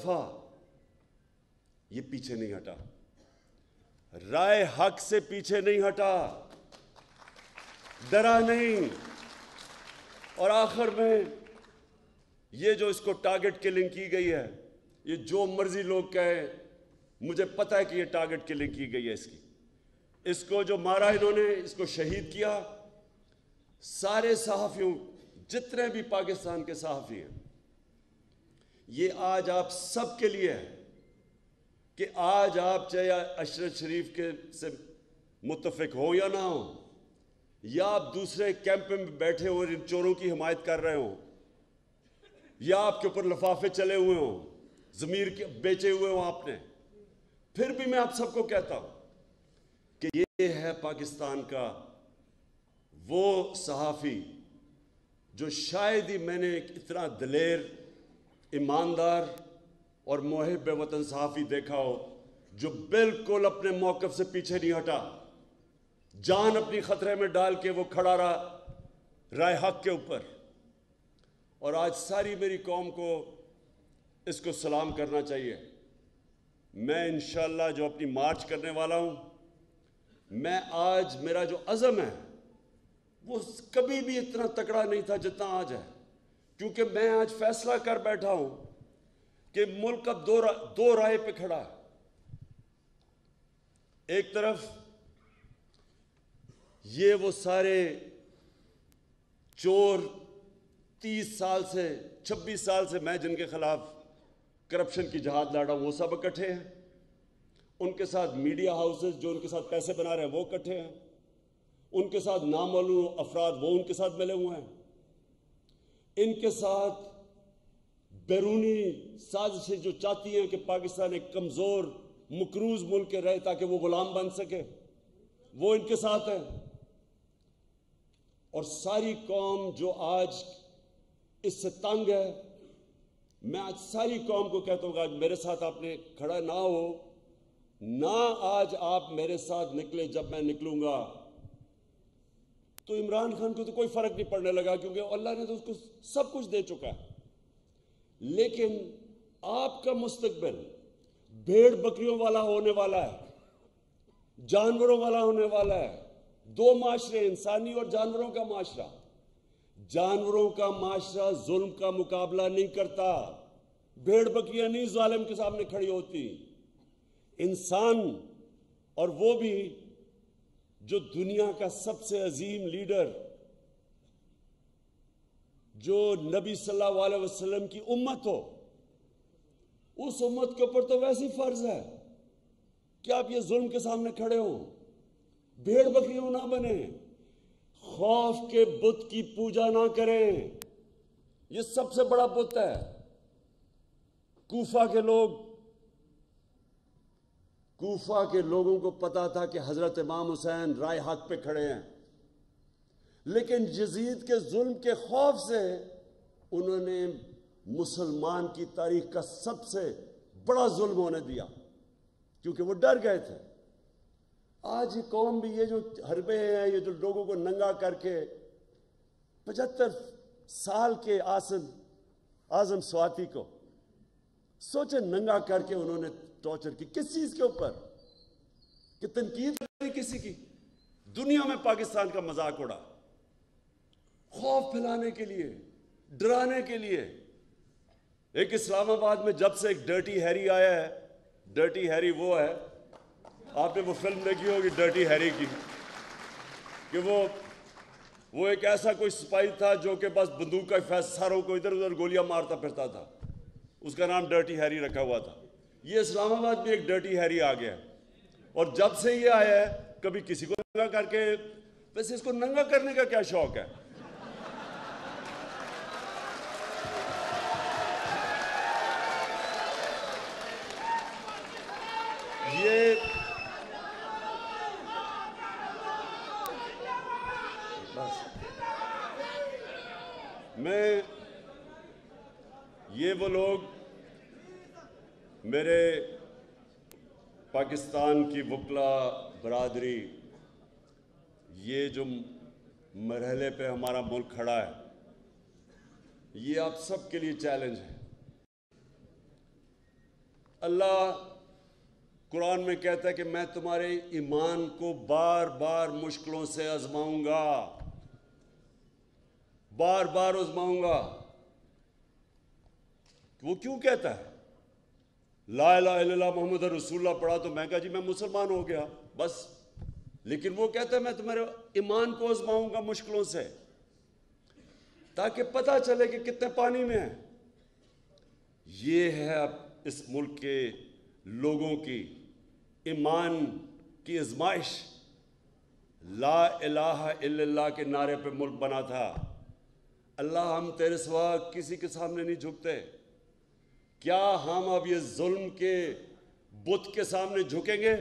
दफा ये पीछे नहीं हटा, राय हक से पीछे नहीं हटा, डरा नहीं। और आखिर में ये जो इसको टारगेट किलिंग की गई है, ये जो मर्जी लोग कहें, मुझे पता है कि ये टारगेट किलिंग की गई है इसको जो मारा इन्होंने, इसको शहीद किया। सारे सहाफ़ियों, जितने भी पाकिस्तान के सहाफ़ी हैं, ये आज आप सब के लिए है कि आज आप चाहे अशरफ शरीफ के से मुत्तफिक हो या ना हो, या आप दूसरे कैंप में बैठे हो और इन चोरों की हिमायत कर रहे हो, या आपके ऊपर लिफाफे चले हुए हो, ज़मीर के बेचे हुए हो आपने, फिर भी मैं आप सबको कहता हूं कि ये है पाकिस्तान का वो सहाफ़ी जो शायद ही मैंने इतना दिलेर, ईमानदार और मुहिब वतन सहाफ़ी देखा हो जो बिल्कुल अपने मौक़िफ़ से पीछे नहीं हटा, जान अपनी खतरे में डाल के वो खड़ा रहा राय हक के ऊपर। और आज सारी मेरी कौम को इसको सलाम करना चाहिए। मैं इंशाअल्लाह जो अपनी मार्च करने वाला हूँ, मैं आज मेरा जो अज़म है वो कभी भी इतना तकड़ा नहीं था जितना आज है, क्योंकि मैं आज फैसला कर बैठा हूँ कि मुल्क अब दो राह पे खड़ा है। एक तरफ ये वो सारे चोर 30 साल से 26 साल से मैं जिनके खिलाफ करप्शन की जहाद लड़ा हूं, वो सब इकट्ठे हैं। उनके साथ मीडिया हाउसेस जो उनके साथ पैसे बना रहे हैं वो इकट्ठे हैं। उनके साथ नामालूम अफराद वो उनके साथ मिले हुए हैं। इनके साथ बैरूनी साजिशें जो चाहती हैं कि पाकिस्तान एक कमजोर मकरूज मुल्क रहे ताकि वो गुलाम बन सके, वो इनके साथ है। और सारी कौम जो आज इससे तंग है, मैं आज सारी कौम को कहता हूं कि आज मेरे साथ आपने खड़ा ना हो ना, आज आप मेरे साथ निकले, जब मैं निकलूंगा तो इमरान खान को तो कोई फर्क नहीं पड़ने लगा, क्योंकि अल्लाह ने तो उसको सब कुछ दे चुका है। लेकिन आपका मुस्तकबिल भेड़ बकरियों वाला होने वाला है, जानवरों वाला होने वाला है। दो माशरे, इंसानी और जानवरों का माशरा। जानवरों का माशरा जुल्म का मुकाबला नहीं करता, भेड़ बकरियां नहीं जालिम के सामने खड़ी होती। इंसान, और वो भी जो दुनिया का सबसे अजीम लीडर, जो नबी सल्लल्लाहु अलैहि वसल्लम की उम्मत हो, उस उम्मत के ऊपर तो वैसी फर्ज है कि आप ये जुल्म के सामने खड़े हो, भेड़ बकरियों ना बने, खौफ के बुत की पूजा ना करें। ये सबसे बड़ा बुत है। कूफा के लोगों को पता था कि हजरत इमाम हुसैन राय हक पे खड़े हैं, लेकिन यजीद के जुल्म के खौफ से उन्होंने मुसलमान की तारीख का सबसे बड़ा जुल्म होने दिया, क्योंकि वो डर गए थे। आज ये कौम भी, ये जो हरबे हैं, ये जो लोगों को नंगा करके 75 साल के आजम स्वाति को सोचे नंगा करके उन्होंने टॉर्चर की, किस चीज के ऊपर? कि तनकीद करी किसी की? दुनिया में पाकिस्तान का मजाक उड़ा, खौफ फैलाने के लिए, डराने के लिए। एक इस्लामाबाद में जब से एक डर्टी हैरी आया है, डर्टी हैरी वो है, आपने वो फिल्म देखी होगी डर्टी हैरी की, कि वो एक ऐसा कोई सिपाही था जो कि बस बंदूक का फैसारों को इधर उधर गोलियां मारता फिरता था। उसका नाम डर्टी हैरी रखा हुआ था। ये इस्लामाबाद में एक डर्टी हैरी आ गया, और जब से ये आया है कभी किसी को नंगा करके, वैसे इसको नंगा करने का क्या शौक है? ये बस ये वो लोग, मेरे पाकिस्तान की वकला बरादरी, ये जो मरहले पे हमारा मुल्क खड़ा है, ये आप सब के लिए चैलेंज है। اللہ قرآن میں کہتا ہے کہ میں تمہارے ایمان کو بار بار مشکلوں سے آزماؤں گا، بار بار آزماؤں گا۔ وہ کیوں کہتا ہے؟ لا الہ الا اللہ محمد رسول اللہ پڑھا تو میں کہا جی میں مسلمان ہو گیا بس، لیکن وہ کہتا ہے میں تمہارے ایمان کو آزماؤں گا مشکلوں سے، تاکہ پتہ چلے کہ کتنے پانی میں ہیں۔ یہ ہے اب اس ملک کے لوگوں کی ایمان کی آزمائش۔ لا الہ الا اللہ کے نعرے پہ ملک بنا تھا۔ اللہ ہم تیرے سوا کسی کے سامنے نہیں جھکتے، کیا ہم اب یہ ظلم کے بت کے سامنے جھکیں گے؟